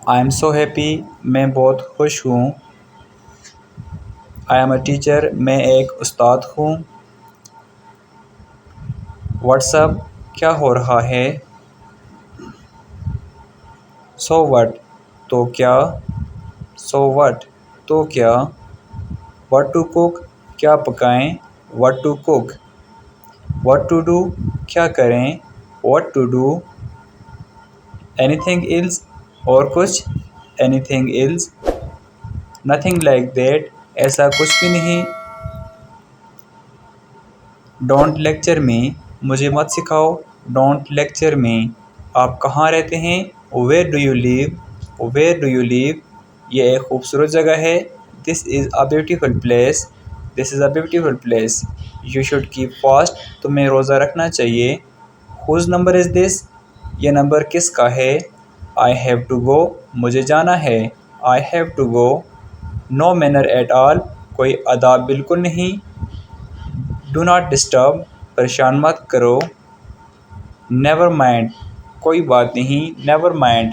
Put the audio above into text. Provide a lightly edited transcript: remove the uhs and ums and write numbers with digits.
I am so happy میں بہت خوش ہوں. آئی ایم اے ٹیچر میں ایک استاد ہوں. واٹس اپ کیا ہو رہا ہے؟ سو وٹ تو کیا؟ سو وٹ تو کیا؟ واٹ ٹو کوک کیا پکائیں؟ What to cook. What to do کیا کریں؟ What to do. Anything else اور کچھ؟ Anything else. Nothing like that ایسا کچھ بھی نہیں. ڈونٹ لیکچر می مجھے مت سکھاؤ. ڈونٹ لیکچر می. آپ کہاں رہتے ہیں؟ Where do you live. Where do you live. یہ ایک خوبصورت جگہ ہے. This is a beautiful place. This is a beautiful place. You should keep fast تمہیں روزہ رکھنا چاہیے. ہوز نمبر از دس یہ نمبر کس کا ہے؟ آئی ہیو ٹو گو مجھے جانا ہے. I have to go. No manner at all کوئی آداب بالکل نہیں. ڈو ناٹ ڈسٹرب پریشان مت کرو. نیور مائنڈ کوئی بات نہیں. Never mind